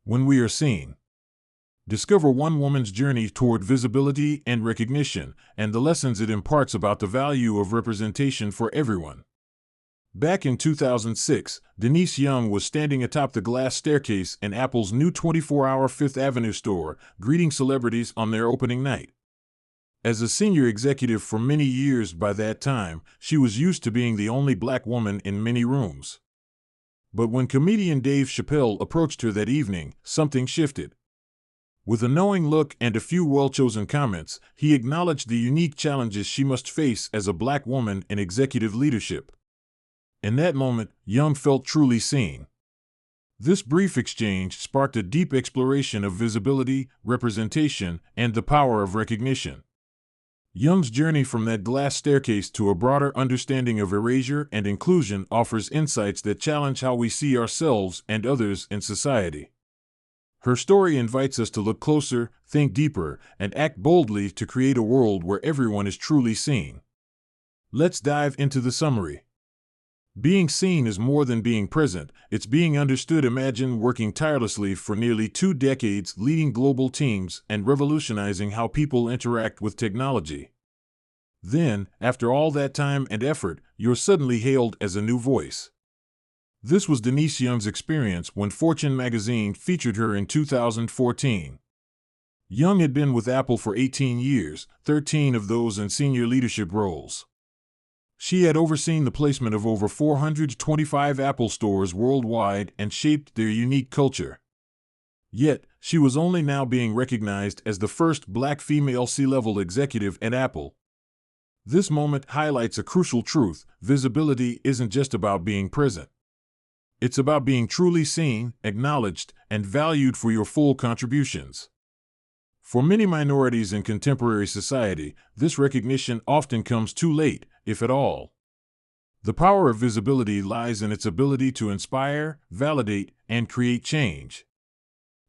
When we are seen. Discover one woman's journey toward visibility and recognition, and the lessons it imparts about the value of representation for everyone. Back in 2006, Denise Young was standing atop the glass staircase in Apple's new 24-hour Fifth Avenue store, greeting celebrities on their opening night. As a senior executive for many years by that time, she was used to being the only black woman in many rooms. But when comedian Dave Chappelle approached her that evening, something shifted. With a knowing look and a few well-chosen comments, he acknowledged the unique challenges she must face as a black woman in executive leadership. In that moment, Young felt truly seen. This brief exchange sparked a deep exploration of visibility, representation, and the power of recognition. Young's journey from that glass staircase to a broader understanding of erasure and inclusion offers insights that challenge how we see ourselves and others in society. Her story invites us to look closer, think deeper, and act boldly to create a world where everyone is truly seen. Let's dive into the summary. Being seen is more than being present, it's being understood. Imagine working tirelessly for nearly 2 decades, leading global teams and revolutionizing how people interact with technology. Then, after all that time and effort, you're suddenly hailed as a new voice. This was Denise Young's experience when Fortune magazine featured her in 2014. Young had been with Apple for 18 years, 13 of those in senior leadership roles. She had overseen the placement of over 425 Apple stores worldwide and shaped their unique culture. Yet, she was only now being recognized as the first black female C-level executive at Apple. This moment highlights a crucial truth: visibility isn't just about being present. It's about being truly seen, acknowledged, and valued for your full contributions. For many minorities in contemporary society, this recognition often comes too late, if at all. The power of visibility lies in its ability to inspire, validate, and create change.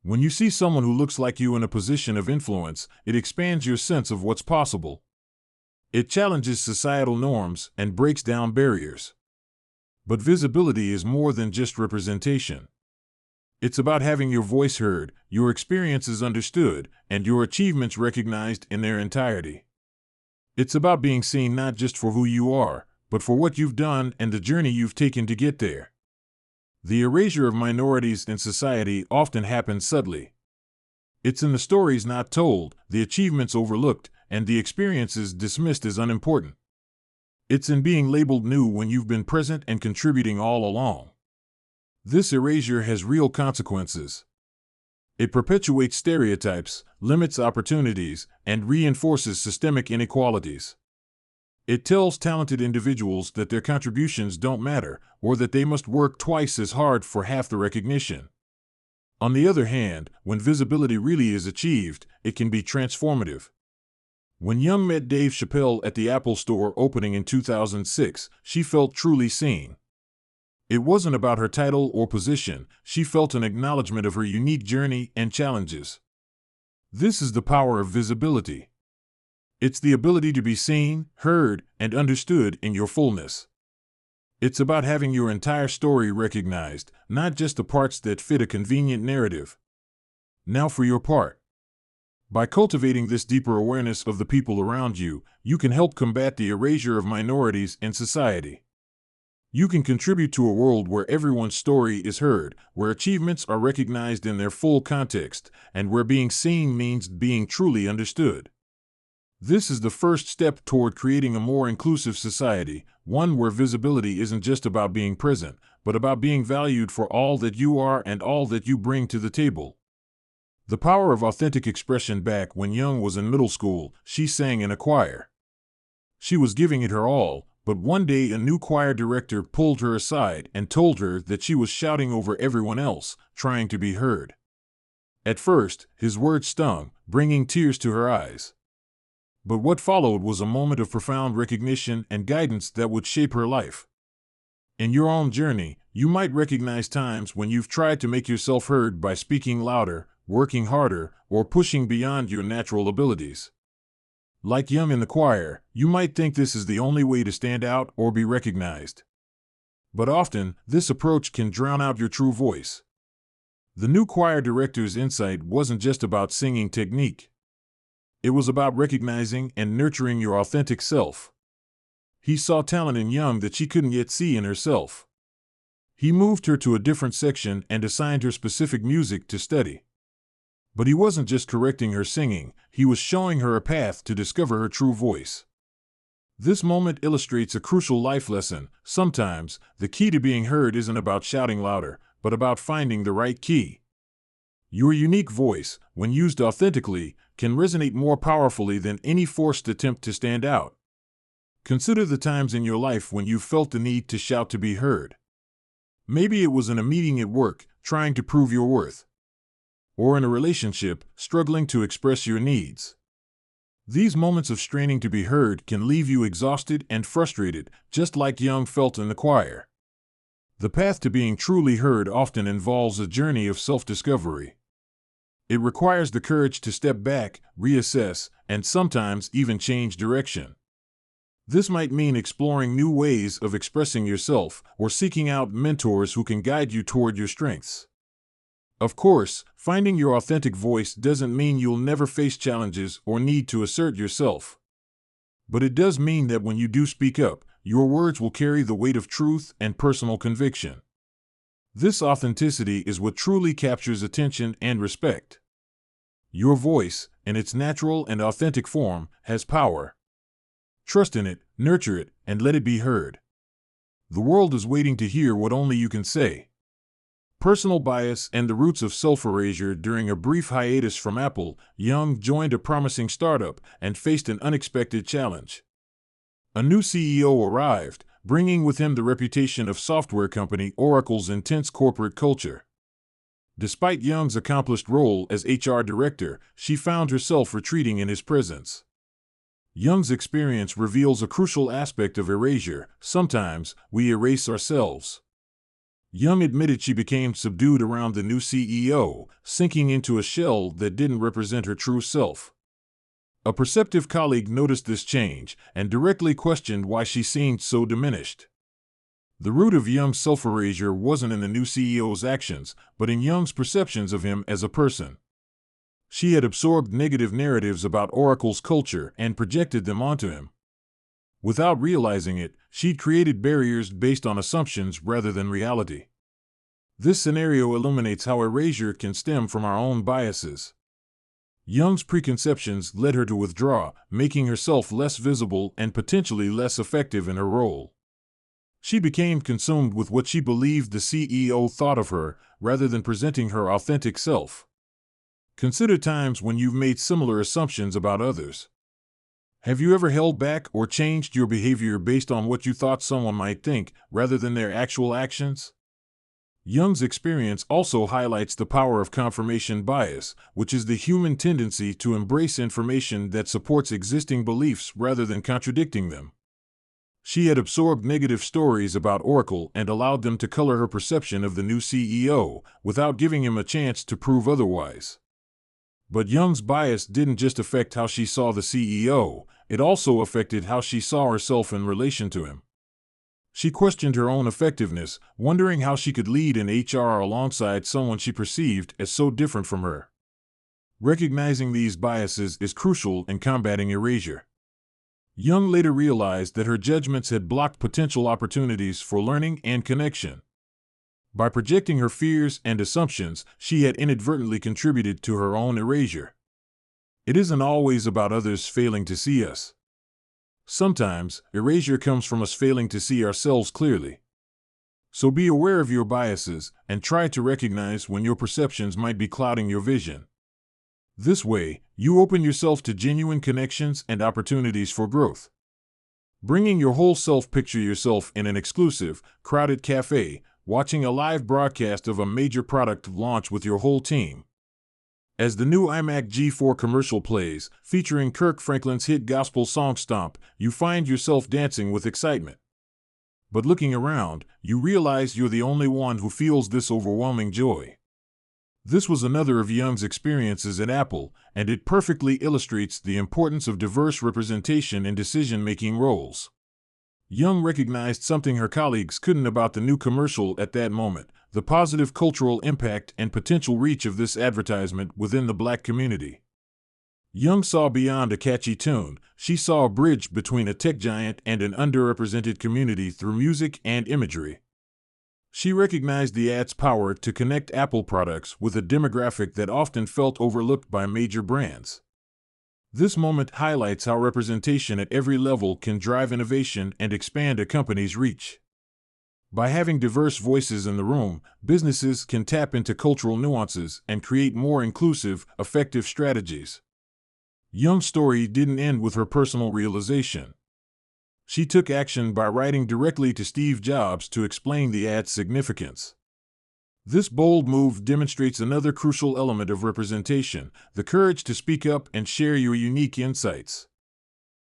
When you see someone who looks like you in a position of influence, it expands your sense of what's possible. It challenges societal norms and breaks down barriers. But visibility is more than just representation. It's about having your voice heard, your experiences understood, and your achievements recognized in their entirety. It's about being seen not just for who you are, but for what you've done and the journey you've taken to get there. The erasure of minorities in society often happens subtly. It's in the stories not told, the achievements overlooked, and the experiences dismissed as unimportant. It's in being labeled new when you've been present and contributing all along. This erasure has real consequences. It perpetuates stereotypes, limits opportunities, and reinforces systemic inequalities. It tells talented individuals that their contributions don't matter, or that they must work twice as hard for half the recognition. On the other hand, when visibility really is achieved, it can be transformative. When Young met Dave Chappelle at the Apple Store opening in 2006, she felt truly seen. It wasn't about her title or position, she felt an acknowledgement of her unique journey and challenges. This is the power of visibility. It's the ability to be seen, heard, and understood in your fullness. It's about having your entire story recognized, not just the parts that fit a convenient narrative. Now for your part. By cultivating this deeper awareness of the people around you, you can help combat the erasure of minorities in society. You can contribute to a world where everyone's story is heard, where achievements are recognized in their full context, and where being seen means being truly understood. This is the first step toward creating a more inclusive society, one where visibility isn't just about being present, but about being valued for all that you are and all that you bring to the table. The power of authentic expression. Back when Young was in middle school, she sang in a choir. She was giving it her all, but one day a new choir director pulled her aside and told her that she was shouting over everyone else, trying to be heard. At first, his words stung, bringing tears to her eyes. But what followed was a moment of profound recognition and guidance that would shape her life. In your own journey, you might recognize times when you've tried to make yourself heard by speaking louder, working harder, or pushing beyond your natural abilities. Like Young in the choir, you might think this is the only way to stand out or be recognized. But often, this approach can drown out your true voice. The new choir director's insight wasn't just about singing technique. It was about recognizing and nurturing your authentic self. He saw talent in Young that she couldn't yet see in herself. He moved her to a different section and assigned her specific music to study. But he wasn't just correcting her singing, he was showing her a path to discover her true voice. This moment illustrates a crucial life lesson. Sometimes, the key to being heard isn't about shouting louder, but about finding the right key. Your unique voice, when used authentically, can resonate more powerfully than any forced attempt to stand out. Consider the times in your life when you felt the need to shout to be heard. Maybe it was in a meeting at work, trying to prove your worth. Or in a relationship, struggling to express your needs. These moments of straining to be heard can leave you exhausted and frustrated, just like Young felt in the choir. The path to being truly heard often involves a journey of self-discovery. It requires the courage to step back, reassess, and sometimes even change direction. This might mean exploring new ways of expressing yourself or seeking out mentors who can guide you toward your strengths. Of course, finding your authentic voice doesn't mean you'll never face challenges or need to assert yourself. But it does mean that when you do speak up, your words will carry the weight of truth and personal conviction. This authenticity is what truly captures attention and respect. Your voice, in its natural and authentic form, has power. Trust in it, nurture it, and let it be heard. The world is waiting to hear what only you can say. Personal bias and the roots of self-erasure. During a brief hiatus from Apple, Young joined a promising startup and faced an unexpected challenge. A new CEO arrived, bringing with him the reputation of software company Oracle's intense corporate culture. Despite Young's accomplished role as HR director, she found herself retreating in his presence. Young's experience reveals a crucial aspect of erasure. Sometimes, we erase ourselves. Young admitted she became subdued around the new CEO, sinking into a shell that didn't represent her true self. A perceptive colleague noticed this change and directly questioned why she seemed so diminished. The root of Young's self-erasure wasn't in the new CEO's actions, but in Young's perceptions of him as a person. She had absorbed negative narratives about Oracle's culture and projected them onto him. Without realizing it, she'd created barriers based on assumptions rather than reality. This scenario illuminates how erasure can stem from our own biases. Young's preconceptions led her to withdraw, making herself less visible and potentially less effective in her role. She became consumed with what she believed the CEO thought of her, rather than presenting her authentic self. Consider times when you've made similar assumptions about others. Have you ever held back or changed your behavior based on what you thought someone might think, rather than their actual actions? Young's experience also highlights the power of confirmation bias, which is the human tendency to embrace information that supports existing beliefs rather than contradicting them. She had absorbed negative stories about Oracle and allowed them to color her perception of the new CEO, without giving him a chance to prove otherwise. But Young's bias didn't just affect how she saw the CEO, it also affected how she saw herself in relation to him. She questioned her own effectiveness, wondering how she could lead in HR alongside someone she perceived as so different from her. Recognizing these biases is crucial in combating erasure. Young later realized that her judgments had blocked potential opportunities for learning and connection. By projecting her fears and assumptions, she had inadvertently contributed to her own erasure. It isn't always about others failing to see us. Sometimes, erasure comes from us failing to see ourselves clearly. So be aware of your biases and try to recognize when your perceptions might be clouding your vision. This way, you open yourself to genuine connections and opportunities for growth. Bringing your whole self. Picture yourself in an exclusive, crowded cafe, watching a live broadcast of a major product launch with your whole team. As the new iMac G4 commercial plays, featuring Kirk Franklin's hit gospel song Stomp, you find yourself dancing with excitement. But looking around, you realize you're the only one who feels this overwhelming joy. This was another of Young's experiences at Apple, and it perfectly illustrates the importance of diverse representation in decision-making roles. Young recognized something her colleagues couldn't about the new commercial at that moment: the positive cultural impact and potential reach of this advertisement within the Black community. Young saw beyond a catchy tune. She saw a bridge between a tech giant and an underrepresented community through music and imagery. She recognized the ad's power to connect Apple products with a demographic that often felt overlooked by major brands. This moment highlights how representation at every level can drive innovation and expand a company's reach. By having diverse voices in the room, businesses can tap into cultural nuances and create more inclusive, effective strategies. Young's story didn't end with her personal realization. She took action by writing directly to Steve Jobs to explain the ad's significance. This bold move demonstrates another crucial element of representation: the courage to speak up and share your unique insights.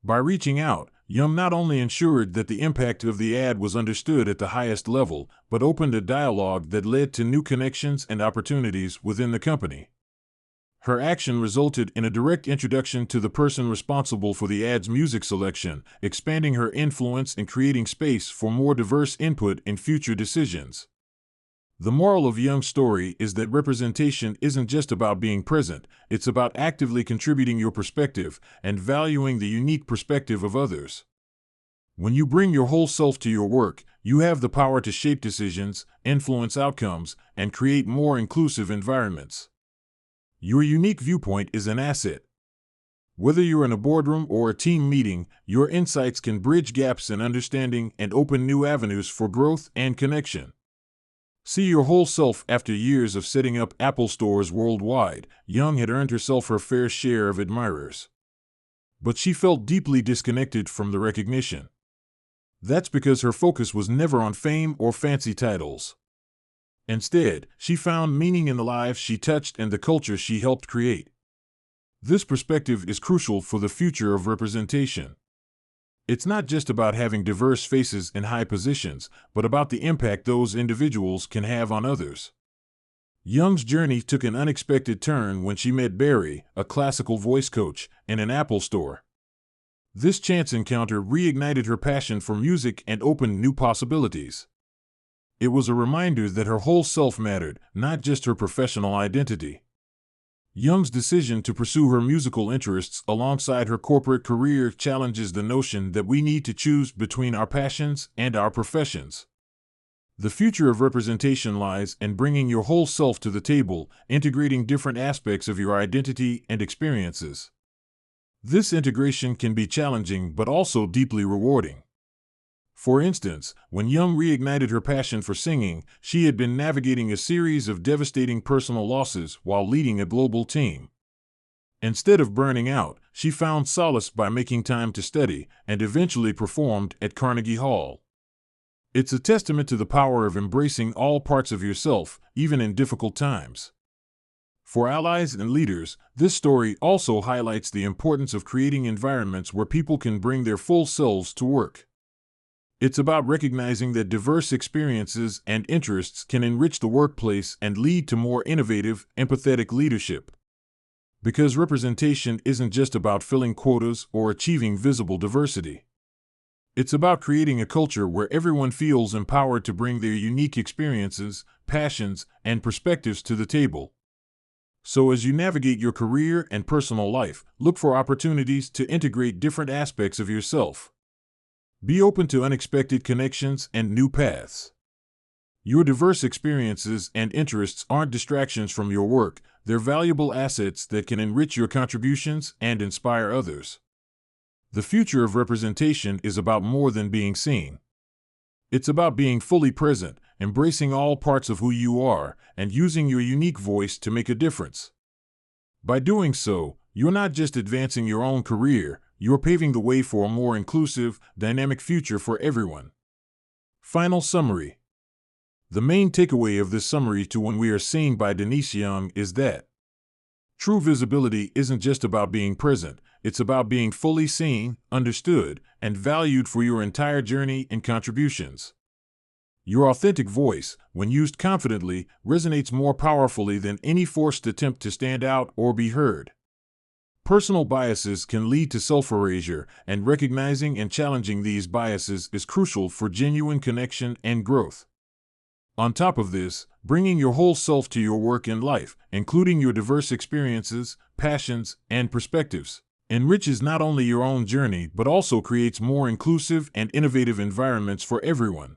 By reaching out, Young not only ensured that the impact of the ad was understood at the highest level, but opened a dialogue that led to new connections and opportunities within the company. Her action resulted in a direct introduction to the person responsible for the ad's music selection, expanding her influence and creating space for more diverse input in future decisions. The moral of Young's story is that representation isn't just about being present, it's about actively contributing your perspective and valuing the unique perspective of others. When you bring your whole self to your work, you have the power to shape decisions, influence outcomes, and create more inclusive environments. Your unique viewpoint is an asset. Whether you're in a boardroom or a team meeting, your insights can bridge gaps in understanding and open new avenues for growth and connection. See your whole self. After years of setting up Apple stores worldwide, Young had earned herself her fair share of admirers. But she felt deeply disconnected from the recognition. That's because her focus was never on fame or fancy titles. Instead, she found meaning in the lives she touched and the culture she helped create. This perspective is crucial for the future of representation. It's not just about having diverse faces in high positions, but about the impact those individuals can have on others. Young's journey took an unexpected turn when she met Barry, a classical voice coach, in an Apple store. This chance encounter reignited her passion for music and opened new possibilities. It was a reminder that her whole self mattered, not just her professional identity. Young's decision to pursue her musical interests alongside her corporate career challenges the notion that we need to choose between our passions and our professions. The future of representation lies in bringing your whole self to the table, integrating different aspects of your identity and experiences. This integration can be challenging but also deeply rewarding. For instance, when Young reignited her passion for singing, she had been navigating a series of devastating personal losses while leading a global team. Instead of burning out, she found solace by making time to study and eventually performed at Carnegie Hall. It's a testament to the power of embracing all parts of yourself, even in difficult times. For allies and leaders, this story also highlights the importance of creating environments where people can bring their full selves to work. It's about recognizing that diverse experiences and interests can enrich the workplace and lead to more innovative, empathetic leadership. Because representation isn't just about filling quotas or achieving visible diversity. It's about creating a culture where everyone feels empowered to bring their unique experiences, passions, and perspectives to the table. So as you navigate your career and personal life, look for opportunities to integrate different aspects of yourself. Be open to unexpected connections and new paths. Your diverse experiences and interests aren't distractions from your work, they're valuable assets that can enrich your contributions and inspire others. The future of representation is about more than being seen. It's about being fully present, embracing all parts of who you are, and using your unique voice to make a difference. By doing so, you're not just advancing your own career, you're paving the way for a more inclusive, dynamic future for everyone. Final summary. The main takeaway of this summary to When We Are Seen by Denise Young is that true visibility isn't just about being present, it's about being fully seen, understood, and valued for your entire journey and contributions. Your authentic voice, when used confidently, resonates more powerfully than any forced attempt to stand out or be heard. Personal biases can lead to self-erasure, and recognizing and challenging these biases is crucial for genuine connection and growth. On top of this, bringing your whole self to your work and life, including your diverse experiences, passions, and perspectives, enriches not only your own journey but also creates more inclusive and innovative environments for everyone.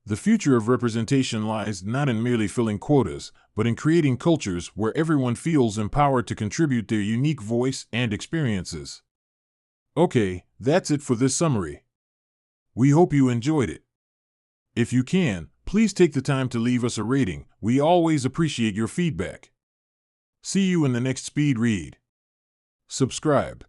The future of representation lies not in merely filling quotas, but in creating cultures where everyone feels empowered to contribute their unique voice and experiences. Okay, that's it for this summary. We hope you enjoyed it. If you can, please take the time to leave us a rating. We always appreciate your feedback. See you in the next speed read. Subscribe.